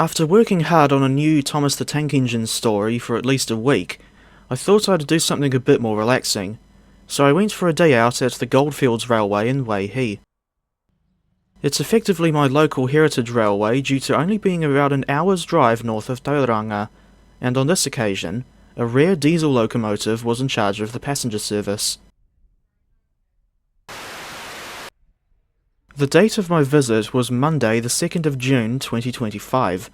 After working hard on a new Thomas the Tank Engine story for at least a week, I thought I'd do something a bit more relaxing, so I went for a day out at the Goldfields Railway in Waihi. It's effectively my local heritage railway due to only being about an hour's drive north of Tauranga, and on this occasion, a rare diesel locomotive was in charge of the passenger service. The date of my visit was Monday the 2nd of June 2025.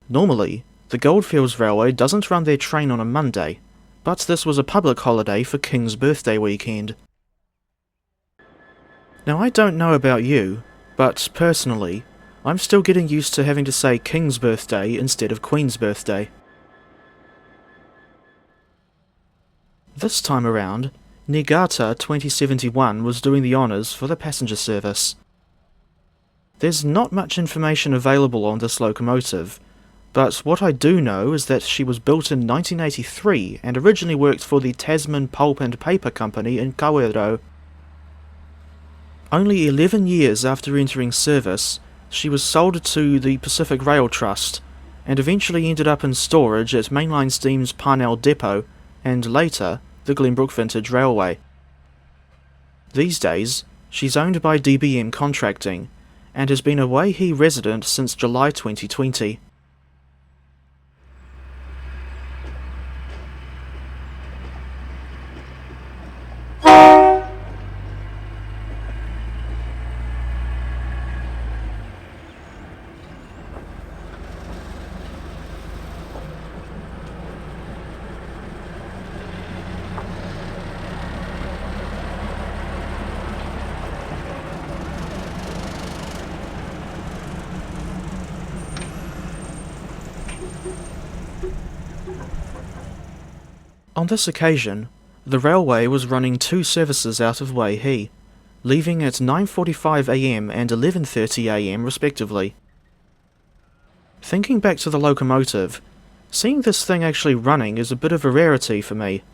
Normally, the Goldfields Railway doesn't run their train on a Monday, but this was a public holiday for King's birthday weekend. Now I don't know about you, but personally, I'm still getting used to having to say King's birthday instead of Queen's birthday. This time around, Niigata 2071 was doing the honours for the passenger service. There's not much information available on this locomotive, but what I do know is that she was built in 1983 and originally worked for the Tasman Pulp and Paper Company in Kawerau. Only 11 years after entering service, she was sold to the Pacific Rail Trust, and eventually ended up in storage at Mainline Steam's Parnell Depot, and later, the Glenbrook Vintage Railway. These days, she's owned by DBM Contracting, and has been a Waihi resident since July 2020. On this occasion, the railway was running two services out of Waihi, leaving at 9:45 am and 11:30 am respectively. Thinking back to the locomotive, seeing this thing actually running is a bit of a rarity for me.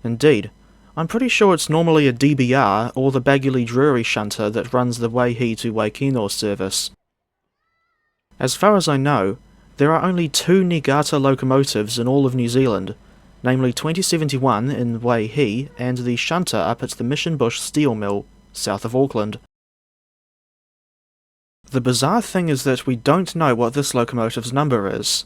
Indeed, I'm pretty sure it's normally a DBR or the Baguley Drury shunter that runs the Waihi to Waikino service. As far as I know, there are only two Niigata locomotives in all of New Zealand, namely 2071 in Waihi and the shunter up at the Mission Bush Steel Mill, south of Auckland. The bizarre thing is that we don't know what this locomotive's number is.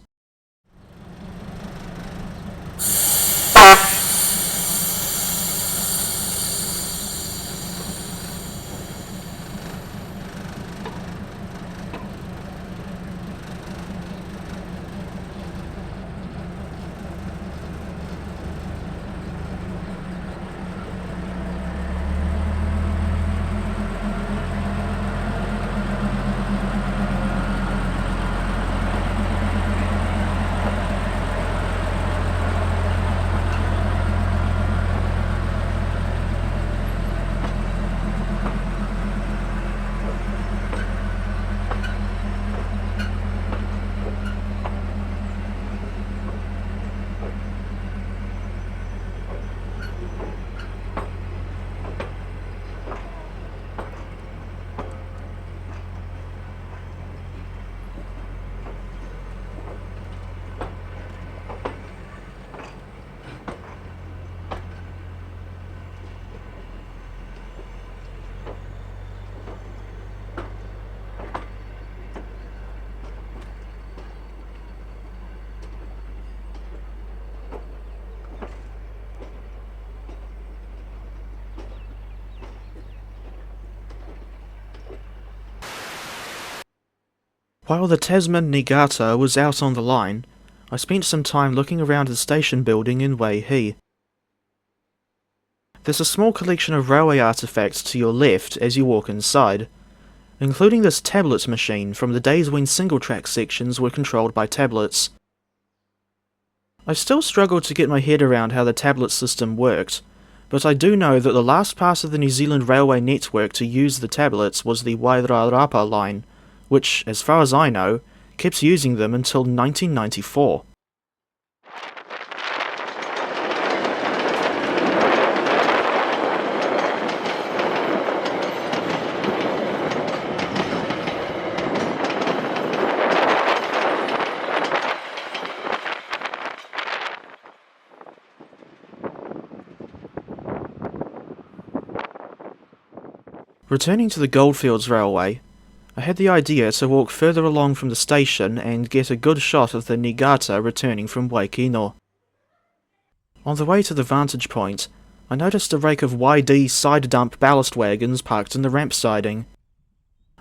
While the Tasman Niigata was out on the line, I spent some time looking around the station building in Waihi. There's a small collection of railway artefacts to your left as you walk inside, including this tablet machine from the days when single-track sections were controlled by tablets. I still struggle to get my head around how the tablet system worked, but I do know that the last part of the New Zealand railway network to use the tablets was the Wairarapa line, which, as far as I know, kept using them until 1994. Returning to the Goldfields Railway, I had the idea to walk further along from the station and get a good shot of the Niigata returning from Waihi. On the way to the vantage point, I noticed a rake of YD side dump ballast wagons parked in the ramp siding.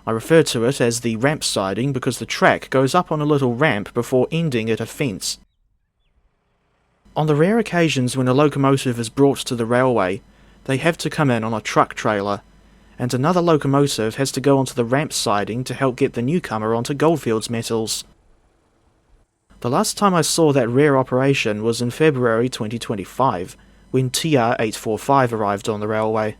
I refer to it as the ramp siding because the track goes up on a little ramp before ending at a fence. On the rare occasions when a locomotive is brought to the railway, they have to come in on a truck trailer, and another locomotive has to go onto the ramp siding to help get the newcomer onto Goldfields metals. The last time I saw that rare operation was in February 2025, when TR-845 arrived on the railway.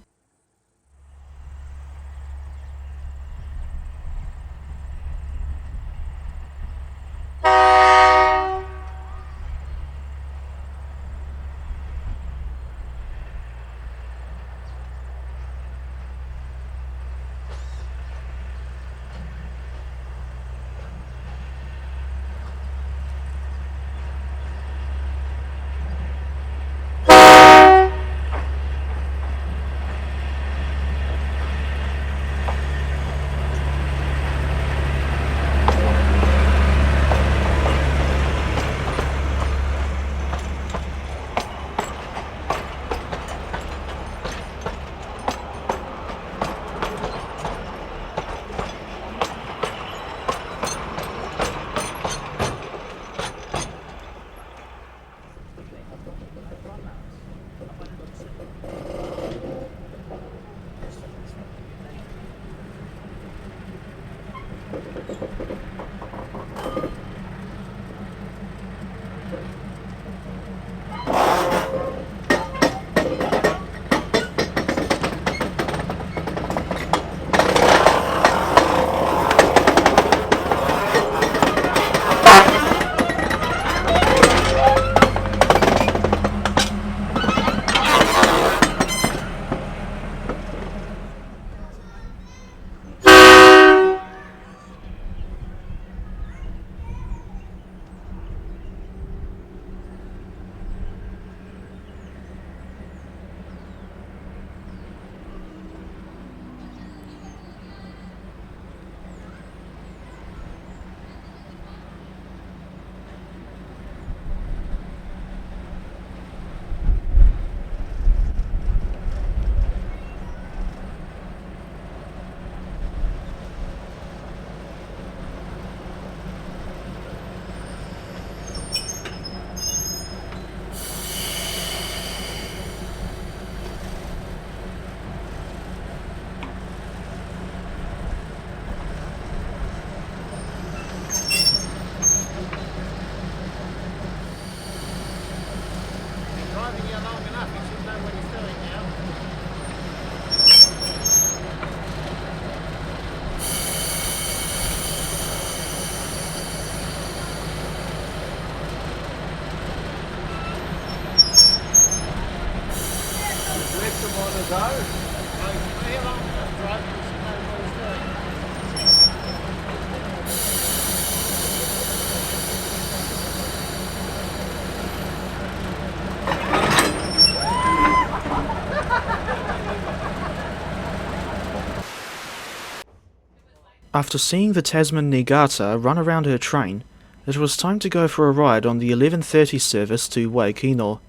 After seeing the Tasman Niigata run around her train, it was time to go for a ride on the 11:30 service to Waihi.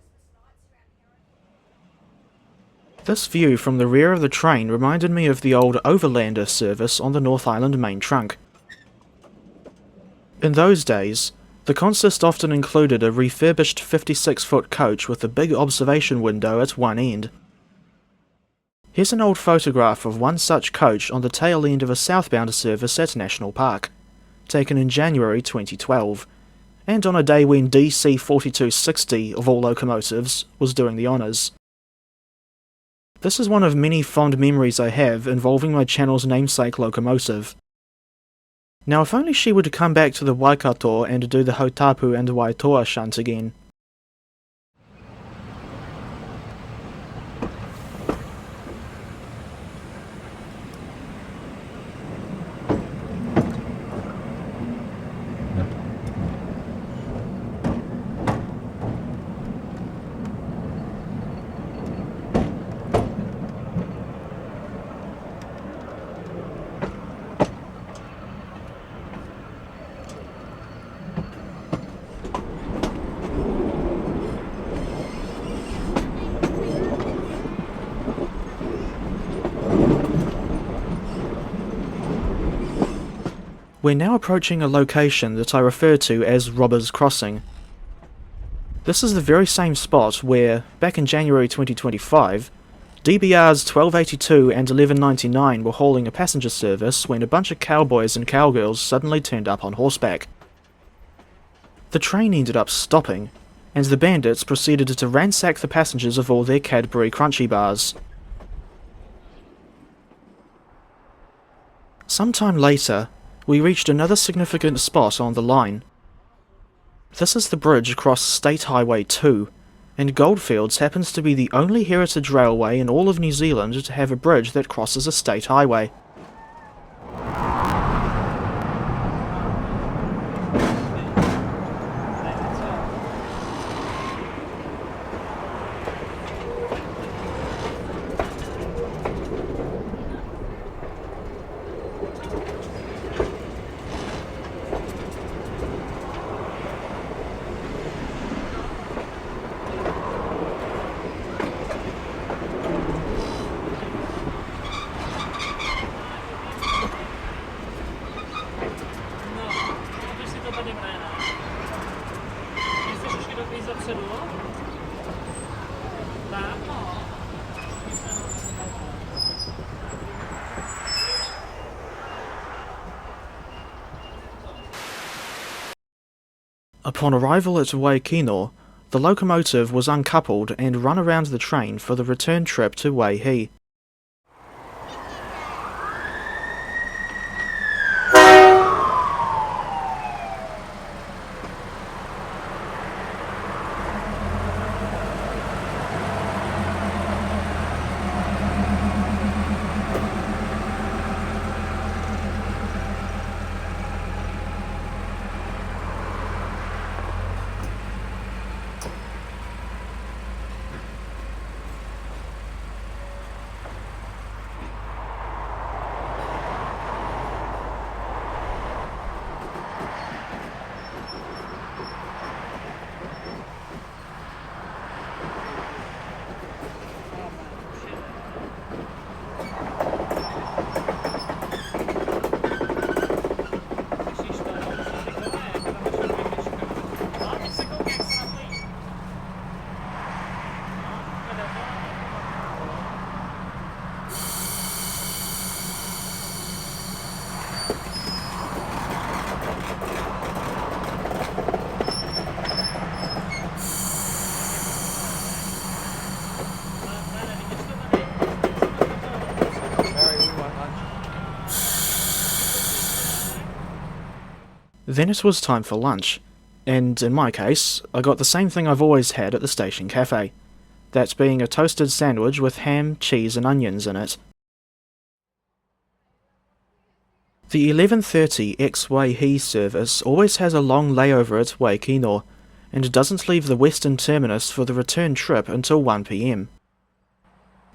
This view from the rear of the train reminded me of the old Overlander service on the North Island main trunk. In those days, the consist often included a refurbished 56-foot coach with a big observation window at one end. Here's an old photograph of one such coach on the tail end of a southbound service at National Park, taken in January 2012, and on a day when DC 4260 of all locomotives was doing the honours. This is one of many fond memories I have involving my channel's namesake locomotive. Now if only she would come back to the Waikato and do the Hautapu and Waitoa shunt again. We're now approaching a location that I refer to as Robbers Crossing. This is the very same spot where, back in January 2025, DBRs 1282 and 1199 were hauling a passenger service when a bunch of cowboys and cowgirls suddenly turned up on horseback. The train ended up stopping, and the bandits proceeded to ransack the passengers of all their Cadbury Crunchy bars. Sometime later, we reached another significant spot on the line. This is the bridge across State Highway 2, and Goldfields happens to be the only heritage railway in all of New Zealand to have a bridge that crosses a state highway. Upon arrival at Waihi, the locomotive was uncoupled and run around the train for the return trip to Waihi. Then it was time for lunch, and in my case, I got the same thing I've always had at the station cafe, that being a toasted sandwich with ham, cheese and onions in it. The 11:30 ex-Waihi service always has a long layover at Waihi, and doesn't leave the western terminus for the return trip until 1 PM.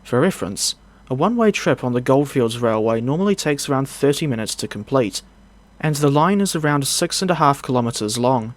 For reference, a one-way trip on the Goldfields Railway normally takes around 30 minutes to complete, and the line is around 6.5 kilometers long.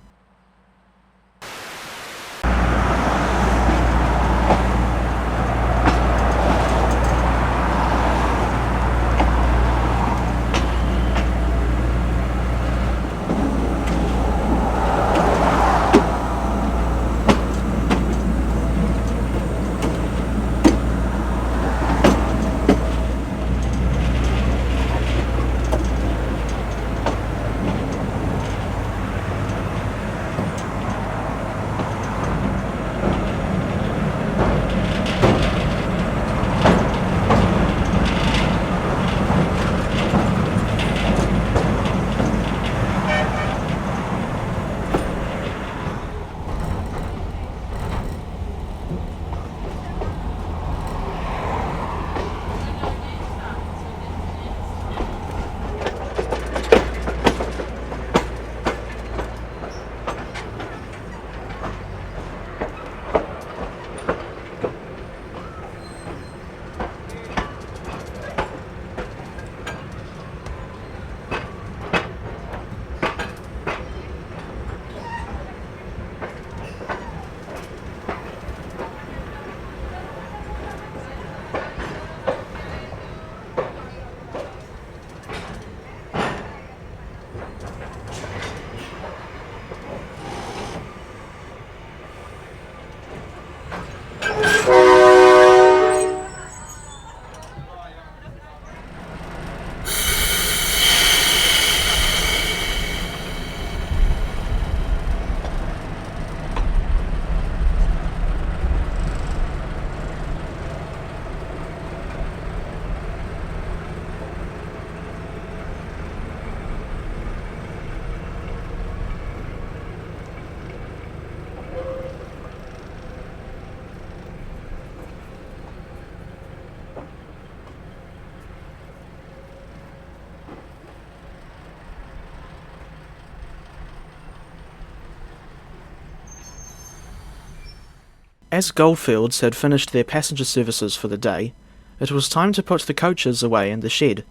As Goldfields had finished their passenger services for the day, it was time to put the coaches away in the shed.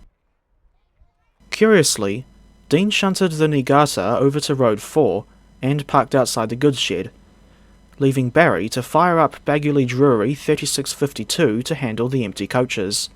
Curiously, Dean shunted the Niigata over to Road 4 and parked outside the goods shed, leaving Barry to fire up Baguley Drury 3652 to handle the empty coaches.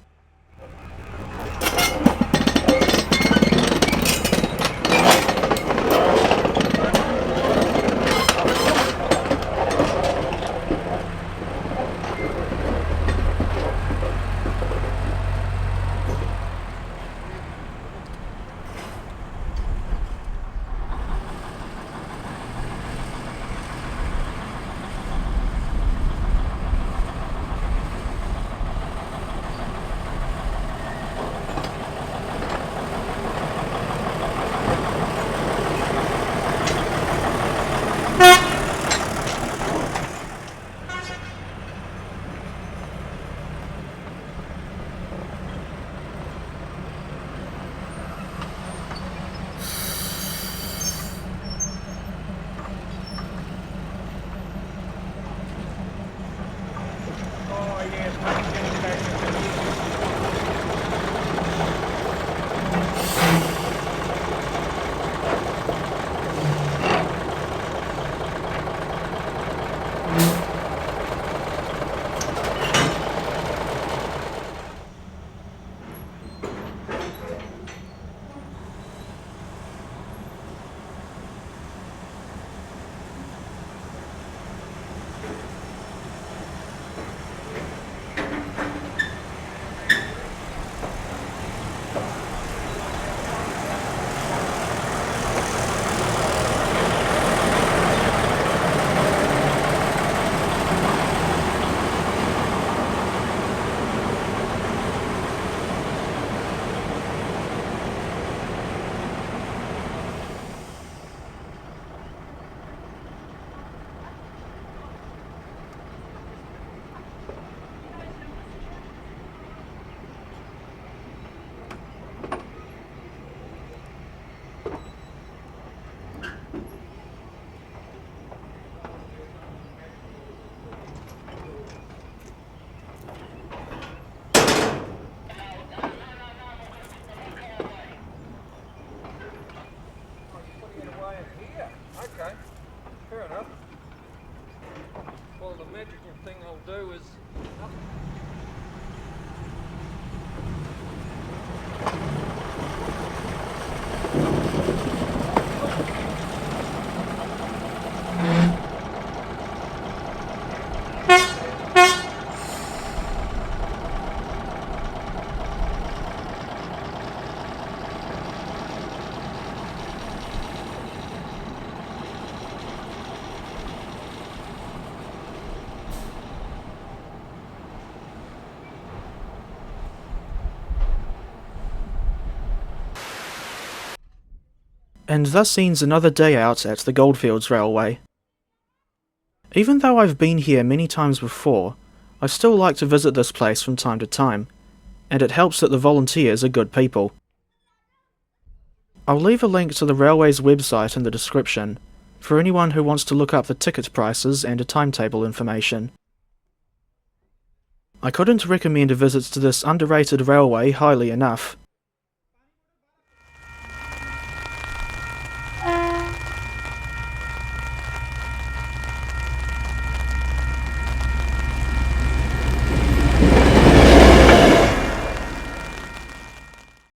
And thus ends another day out at the Goldfields Railway. Even though I've been here many times before, I still like to visit this place from time to time, and it helps that the volunteers are good people. I'll leave a link to the railway's website in the description, for anyone who wants to look up the ticket prices and a timetable information. I couldn't recommend a visit to this underrated railway highly enough.